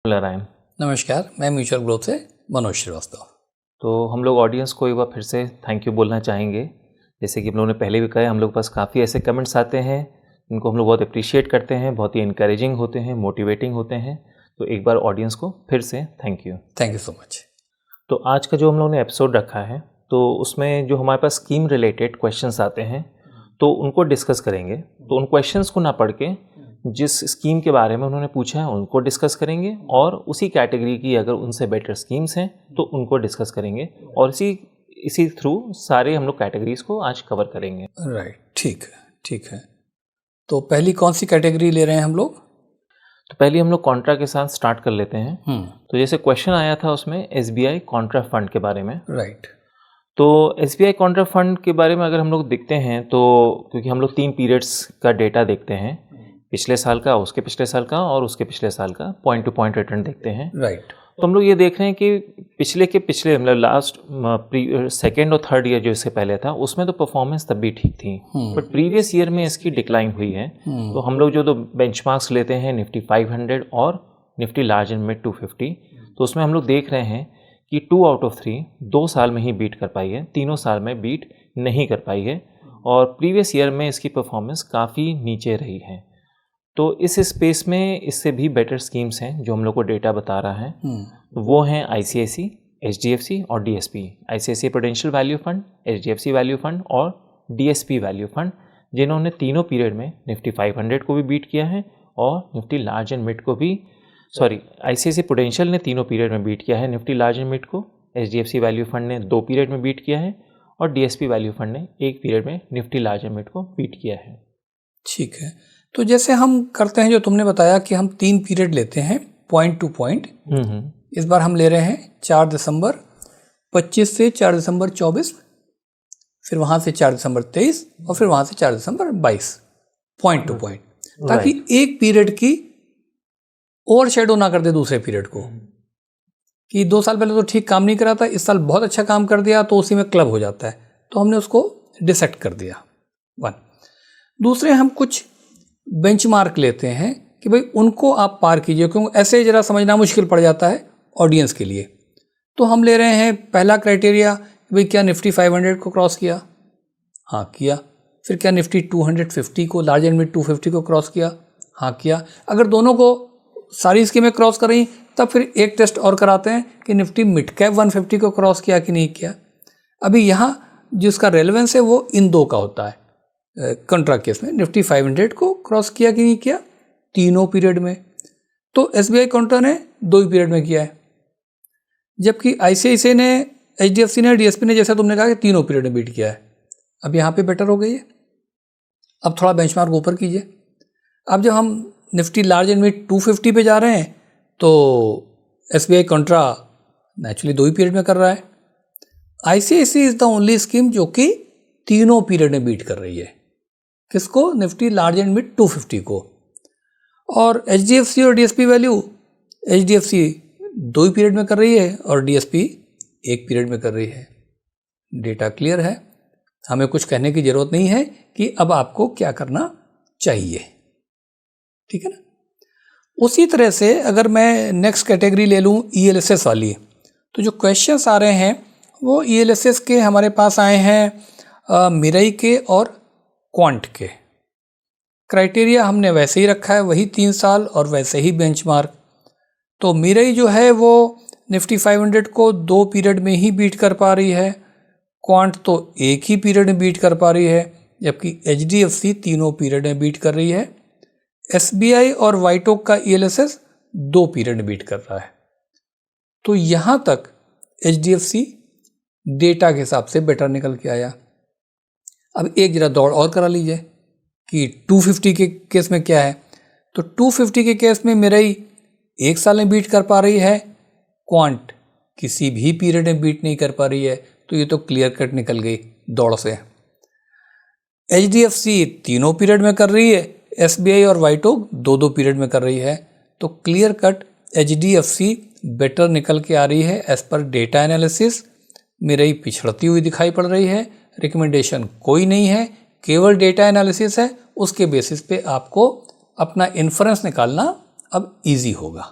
नारायण। नमस्कार, मैं mutual growth से मनोज श्रीवास्तव। तो हम लोग ऑडियंस को एक बार फिर से थैंक यू बोलना चाहेंगे। जैसे कि हम लोगों ने पहले भी कहा, हम लोग के पास काफ़ी ऐसे कमेंट्स आते हैं इनको हम लोग बहुत अप्रिशिएट करते हैं, बहुत ही इनकरेजिंग होते हैं, मोटिवेटिंग होते हैं। तो एक बार ऑडियंस को फिर से थैंक यू सो मच। तो आज का जो हम लोगों ने एपिसोड रखा है, तो उसमें जो हमारे पास स्कीम रिलेटेड क्वेश्चंस आते हैं तो उनको डिस्कस करेंगे। तो उन क्वेश्चंस को ना पढ़ के जिस स्कीम के बारे में उन्होंने पूछा है उनको डिस्कस करेंगे, और उसी कैटेगरी की अगर उनसे बेटर स्कीम्स हैं तो उनको डिस्कस करेंगे, और इसी थ्रू सारे हम लोग कैटेगरीज को आज कवर करेंगे। राइट, ठीक है। तो पहली कौन सी कैटेगरी ले रहे हैं हम लोग? तो पहले हम लोग कॉन्ट्रा के साथ स्टार्ट कर लेते हैं। तो जैसे क्वेश्चन आया था उसमें SBI कॉन्ट्रा फंड के बारे में। राइट। तो SBI कॉन्ट्रा फंड के बारे में अगर हम लोग देखते हैं, तो क्योंकि हम लोग 3 पीरियड्स का डेटा देखते हैं, पिछले साल का, उसके पिछले साल का और उसके पिछले साल का पॉइंट टू पॉइंट रिटर्न देखते हैं। राइट। तो हम लोग ये देख रहे हैं कि पिछले मतलब लास्ट सेकेंड और थर्ड ईयर जो इससे पहले था उसमें तो परफॉर्मेंस तब भी ठीक थी, बट प्रीवियस ईयर में इसकी डिक्लाइन हुई है। तो हम लोग जो बेंचमार्क्स लेते हैं निफ्टी 500 और निफ्टी लार्ज एंड मिड 250, तो उसमें हम लोग देख रहे हैं कि 2 आउट ऑफ 3 2 साल में ही बीट कर पाई है, तीनों साल में बीट नहीं कर पाई है, और प्रीवियस ईयर में इसकी परफॉर्मेंस काफ़ी नीचे रही है। तो इस स्पेस में इससे भी बेटर स्कीम्स हैं जो हम लोग को डेटा बता रहा है। वो हैं ICICI, HDFC और DSP। ICICI prudential value fund, HDFC value fund और DSP वैल्यू फंड, जिन्होंने तीनों पीरियड में निफ्टी 500 को भी बीट किया है और निफ्टी लार्ज एंड मिड को भी, ICICI प्रूडेंशियल ने तीनों पीरियड में बीट किया है निफ्टी लार्ज एंड मिड को, HDFC वैल्यू फंड ने 2 पीरियड में बीट किया है और DSP वैल्यू फंड ने 1 पीरियड में निफ्टी लार्ज एंड मिड को बीट किया है। ठीक है। तो जैसे हम करते हैं, जो तुमने बताया कि हम 3 पीरियड लेते हैं पॉइंट टू पॉइंट। इस बार हम ले रहे हैं 4 दिसंबर 25 से 4 दिसंबर 24, फिर वहाँ से 4 दिसंबर 23 और फिर वहाँ से 4 दिसंबर 22, पॉइंट टू पॉइंट, ताकि एक पीरियड की ओवरशैडो ना कर दे दूसरे पीरियड को, कि 2 साल पहले तो ठीक काम नहीं करा था, इस साल बहुत अच्छा काम कर दिया, तो उसी में क्लब हो जाता है। तो हमने उसको डिसेक्ट कर दिया। 1। दूसरे, हम कुछ बेंचमार्क लेते हैं कि भाई उनको आप पार कीजिए, क्योंकि ऐसे ज़रा समझना मुश्किल पड़ जाता है ऑडियंस के लिए। तो हम ले रहे हैं पहला क्राइटेरिया, भाई क्या निफ्टी 500 को क्रॉस किया? हाँ, किया। फिर क्या निफ्टी 250 को, लार्ज एंड मिड 250 को क्रॉस किया? हाँ, किया। अगर दोनों को सारी स्कीमें क्रॉस कर रही, तब फिर एक टेस्ट और कराते हैं कि निफ्टी मिड कैप 150 को क्रॉस किया कि नहीं किया। अभी यहाँ जिसका रेलेवेंस है वो इन 2 का होता है। कंट्रा केस में निफ्टी 500 को क्रॉस किया कि नहीं किया, तीनों पीरियड में। तो SBI कंट्रा ने 2 ही पीरियड में किया है, जबकि ICICI ने, HDFC ने, DSP ने, जैसा तुमने कहा कि तीनों पीरियड में बीट किया है। अब यहाँ पे बेटर हो गई है। अब थोड़ा बेंचमार्क ऊपर कीजिए। अब जब हम निफ्टी लार्ज एंड मिड 250 पे जा रहे हैं, तो SBI कंट्रा नेचुरली 2 ही पीरियड में कर रहा है। ICICI is the only scheme जो कि तीनों पीरियड में बीट कर रही है। किसको? निफ्टी लार्ज एंड मिड 250 को। और HDFC और DSP वैल्यू, HDFC 2 ही पीरियड में कर रही है और DSP 1 पीरियड में कर रही है। डेटा क्लियर है, हमें कुछ कहने की जरूरत नहीं है कि अब आपको क्या करना चाहिए। ठीक है ना? उसी तरह से अगर मैं नेक्स्ट कैटेगरी ले लूँ ELSS वाली, तो जो क्वेश्चंस आ रहे हैं वो ELSS के हमारे पास आए हैं मिरई के और क्वांट के। क्राइटेरिया हमने वैसे ही रखा है, वही 3 साल और वैसे ही बेंचमार्क। तो मिरई जो है वो निफ्टी 500 को 2 पीरियड में ही बीट कर पा रही है, क्वांट तो 1 ही पीरियड में बीट कर पा रही है, जबकि HDFC तीनों पीरियड में बीट कर रही है। SBI और वाइटोक का ELSS 2 पीरियड में बीट कर रहा है। तो यहाँ तक HDFC डेटा के हिसाब से बेटर निकल के आया। अब एक जरा दौड़ और करा लीजिए कि 250 के केस में क्या है। तो 250 के केस में मिरई 1 साल में बीट कर पा रही है, क्वांट किसी भी पीरियड में बीट नहीं कर पा रही है। तो ये तो क्लियर कट निकल गई दौड़ से। HDFC तीनों पीरियड में कर रही है, SBI और वाइटोक 2-2 पीरियड में कर रही है। तो क्लियर कट HDFC बेटर निकल के आ रही है as per data analysis. Mirae पिछड़ती हुई दिखाई पड़ रही है, रिकमेंडेशन कोई नहीं है, केवल डेटा एनालिसिस है। उसके बेसिस पे आपको अपना इन्फरेंस निकालना अब इजी होगा।